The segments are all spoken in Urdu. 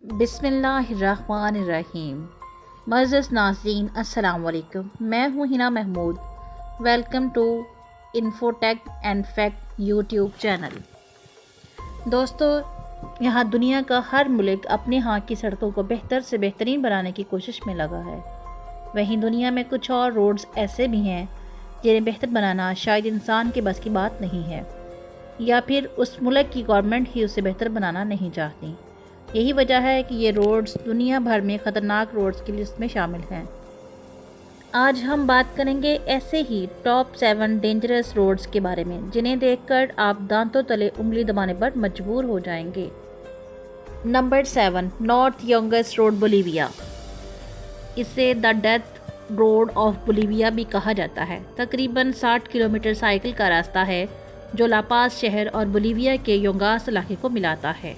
بسم اللہ الرحمن الرحیم۔ معزز ناظرین السلام علیکم، میں ہوں Hina Mahmood. Welcome to Infotech and fact YouTube channel. دوستو، یہاں دنیا کا ہر ملک اپنے ہاں کی سڑکوں کو بہتر سے بہترین بنانے کی کوشش میں لگا ہے۔ وہیں دنیا میں کچھ اور روڈز ایسے بھی ہیں جنہیں بہتر بنانا شاید انسان کے بس کی بات نہیں ہے، یا پھر اس ملک کی گورنمنٹ ہی اسے بہتر بنانا نہیں چاہتی۔ یہی وجہ ہے کہ یہ روڈز دنیا بھر میں خطرناک روڈز کی لسٹ میں شامل ہیں۔ آج ہم بات کریں گے ایسے ہی ٹاپ 7 ڈینجرس روڈز کے بارے میں جنہیں دیکھ کر آپ دانتوں تلے انگلی دبانے پر مجبور ہو جائیں گے۔ Number 7، north Yungas road Bolivia. اسے the death road of Bolivia بھی کہا جاتا ہے۔ تقریباً 60 کلومیٹر سائیکل کا راستہ ہے جو لاپاز شہر اور بولیویا کے یونگاس علاقے کو ملاتا ہے۔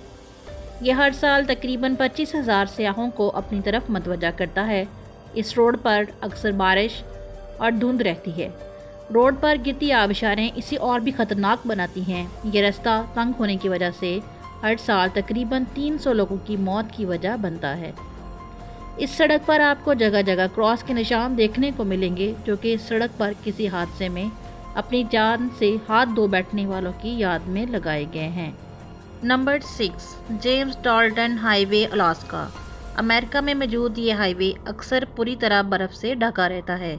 یہ ہر سال تقریباً 25,000 سیاحوں کو اپنی طرف متوجہ کرتا ہے۔ اس روڈ پر اکثر بارش اور دھند رہتی ہے۔ روڈ پر گرتی آبشاریں اسے اور بھی خطرناک بناتی ہیں۔ یہ راستہ تنگ ہونے کی وجہ سے ہر سال تقریباً 300 لوگوں کی موت کی وجہ بنتا ہے۔ اس سڑک پر آپ کو جگہ جگہ کراس کے نشان دیکھنے کو ملیں گے جو کہ اس سڑک پر کسی حادثے میں اپنی جان سے ہاتھ دھو بیٹھنے والوں کی یاد میں لگائے گئے ہیں۔ نمبر 6، جیمز ڈالٹن ہائی وے الاسکا۔ امریکہ میں موجود یہ ہائی وے اکثر پوری طرح برف سے ڈھکا رہتا ہے،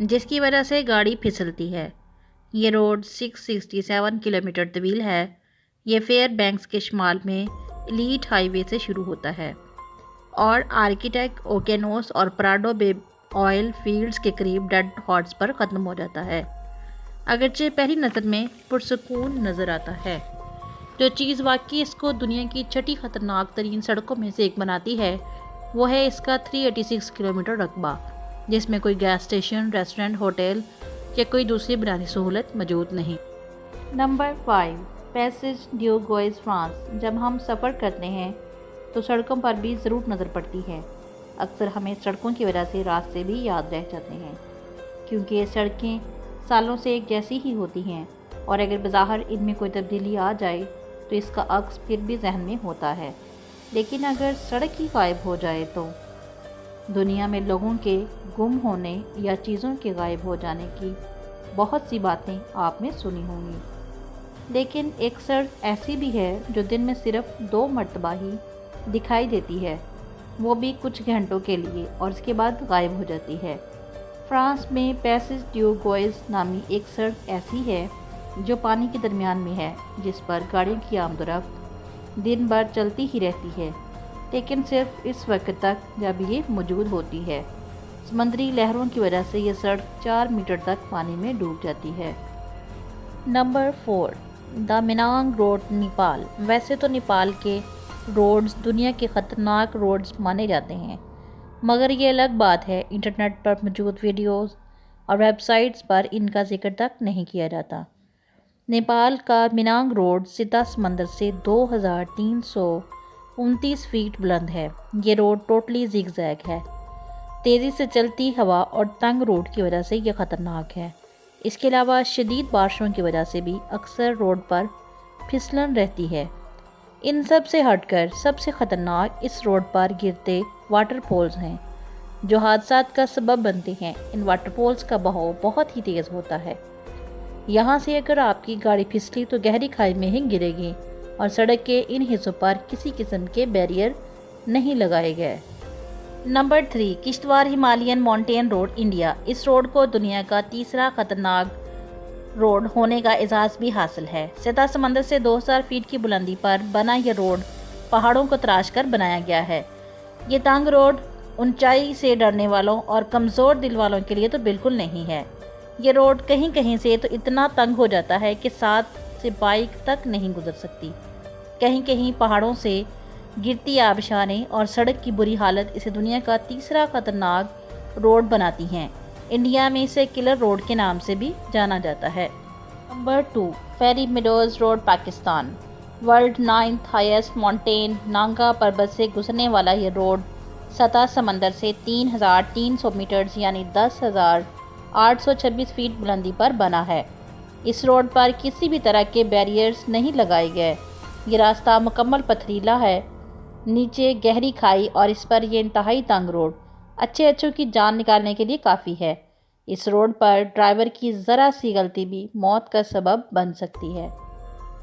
جس کی وجہ سے گاڑی پھسلتی ہے۔ یہ روڈ 667 کلومیٹر طویل ہے۔ یہ فیئر بینکس کے شمال میں ایلیٹ ہائی وے سے شروع ہوتا ہے اور آرکٹیک اوکینوس اور پراڈو بے آئل فیلڈز کے قریب ڈیڈ ہارٹس پر ختم ہو جاتا ہے۔ اگرچہ پہلی نظر میں پرسکون نظر آتا ہے، جو چیز واقعی اس کو دنیا کی چھٹی خطرناک ترین سڑکوں میں سے ایک بناتی ہے وہ ہے اس کا 386 کلومیٹر رقبہ، جس میں کوئی گیس اسٹیشن، ریسٹورنٹ، ہوٹل یا کوئی دوسری بنیادی سہولت موجود نہیں۔ Number 5، passage du Gois France. جب ہم سفر کرتے ہیں تو سڑکوں پر بھی ضرور نظر پڑتی ہے۔ اکثر ہمیں سڑکوں کی وجہ سے راستے بھی یاد رہ جاتے ہیں، کیونکہ یہ سڑکیں سالوں سے ایک جیسی ہی ہوتی ہیں، اور اگر بظاہر ان میں کوئی تبدیلی آ جائے تو اس کا عکس پھر بھی ذہن میں ہوتا ہے۔ لیکن اگر سڑک ہی غائب ہو جائے تو دنیا میں لوگوں کے گم ہونے یا چیزوں کے غائب ہو جانے کی بہت سی باتیں آپ نے سنی ہوں گی، لیکن ایک سڑک ایسی بھی ہے جو دن میں صرف 2 مرتبہ ہی دکھائی دیتی ہے، وہ بھی کچھ گھنٹوں کے لیے، اور اس کے بعد غائب ہو جاتی ہے۔ فرانس میں پیسیج ڈیو گوئز نامی ایک سڑک ایسی ہے جو پانی کے درمیان میں ہے، جس پر گاڑیوں کی آمد و رفت دن بھر چلتی ہی رہتی ہے، لیکن صرف اس وقت تک جب یہ موجود ہوتی ہے۔ سمندری لہروں کی وجہ سے یہ سڑک 4 میٹر تک پانی میں ڈوب جاتی ہے۔ نمبر 4، دا مینانگ روڈ نیپال۔ ویسے تو نیپال کے روڈز دنیا کے خطرناک روڈز مانے جاتے ہیں، مگر یہ الگ بات ہے، انٹرنیٹ پر موجود ویڈیوز اور ویب سائٹس پر ان کا ذکر تک نہیں کیا جاتا۔ نیپال کا مینانگ روڈ سطح سمندر سے 2329 فیٹ بلند ہے۔ یہ روڈ ٹوٹلی زگ زیگ ہے۔ تیزی سے چلتی ہوا اور تنگ روڈ کی وجہ سے یہ خطرناک ہے۔ اس کے علاوہ شدید بارشوں کی وجہ سے بھی اکثر روڈ پر پھسلن رہتی ہے۔ ان سب سے ہٹ کر سب سے خطرناک اس روڈ پر گرتے واٹر فالز ہیں جو حادثات کا سبب بنتے ہیں۔ ان واٹر فالز کا بہاؤ بہت ہی تیز ہوتا ہے۔ یہاں سے اگر آپ کی گاڑی پھسلی تو گہری کھائی میں ہی گرے گی، اور سڑک کے ان حصوں پر کسی قسم کے بیریئر نہیں لگائے گئے۔ Number 3، Kishtwar Himalayan mountain road India. اس روڈ کو دنیا کا تیسرا خطرناک روڈ ہونے کا اعزاز بھی حاصل ہے۔ سطح سمندر سے 2000 فیٹ کی بلندی پر بنا یہ روڈ پہاڑوں کو تراش کر بنایا گیا ہے۔ یہ تنگ روڈ اونچائی سے ڈرنے والوں اور کمزور دل والوں کے لیے تو بالکل نہیں ہے۔ یہ روڈ کہیں کہیں سے تو اتنا تنگ ہو جاتا ہے کہ 7 سے بائک تک نہیں گزر سکتی۔ کہیں کہیں پہاڑوں سے گرتی آبشاریں اور سڑک کی بری حالت اسے دنیا کا تیسرا خطرناک روڈ بناتی ہیں۔ انڈیا میں اسے کلر روڈ کے نام سے بھی جانا جاتا ہے۔ نمبر 2، fairy meadows road Pakistan. World 9th highest mountain Nanga Parbat سے گزرنے والا یہ روڈ سطح سمندر سے 3300 میٹرز یعنی 10,826 فیٹ بلندی پر بنا ہے۔ اس روڈ پر کسی بھی طرح کے بیریئرز نہیں لگائے گئے۔ یہ راستہ مکمل پتھریلا ہے نیچے گہری کھائی اور اس پر یہ انتہائی تنگ روڈ اچھوں کی جان نکالنے کے لیے کافی ہے۔ اس روڈ پر ڈرائیور کی ذرا سی غلطی بھی موت کا سبب بن سکتی ہے۔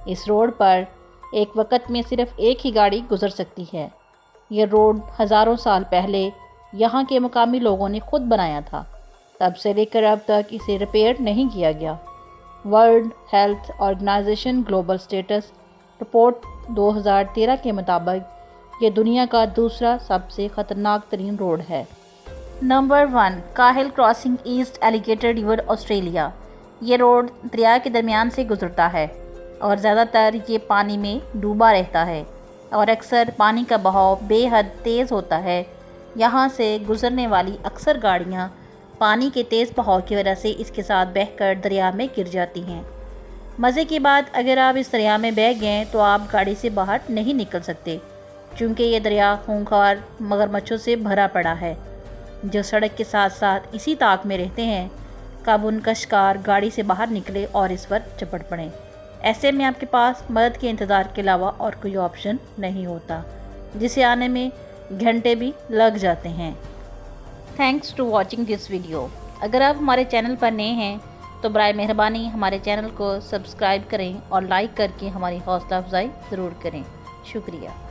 اس روڈ پر ایک وقت میں صرف ایک ہی گاڑی گزر سکتی ہے۔ یہ روڈ ہزاروں سال پہلے یہاں کے مقامی لوگوں نے خود بنایا تھا۔ تب سے لے کر اب تک اسے ریپیئر نہیں کیا گیا۔ World health organisation global status report 2013 کے مطابق یہ دنیا کا دوسرا سب سے خطرناک ترین روڈ ہے۔ Number 1، Cahill crossing east alligator river Australia. یہ روڈ دریا کے درمیان سے گزرتا ہے اور زیادہ تر یہ پانی میں ڈوبا رہتا ہے اور اکثر پانی کا بہاؤ بے حد تیز ہوتا ہے۔ یہاں سے گزرنے والی اکثر گاڑیاں پانی کے تیز بہاؤ کی وجہ سے اس کے ساتھ بہہ کر دریا میں گر جاتی ہیں۔ مزے کی بات، اگر آپ اس دریا میں بہہ گئے تو آپ گاڑی سے باہر نہیں نکل سکتے، چونکہ یہ دریا خونخوار مگرمچھوں سے بھرا پڑا ہے جو سڑک کے ساتھ ساتھ اسی طاق میں رہتے ہیں۔ کب ان کا شکار گاڑی سے باہر نکلے اور اس پر چپٹ پڑیں۔ ایسے میں آپ کے پاس مدد کے انتظار کے علاوہ اور کوئی آپشن نہیں ہوتا، جسے آنے میں گھنٹے بھی لگ جاتے ہیں۔ Thanks to watching this video. اگر آپ ہمارے چینل پر نئے ہیں تو برائے مہربانی ہمارے چینل کو سبسکرائب کریں اور لائک کر کے ہماری حوصلہ افزائی ضرور کریں۔ شکریہ۔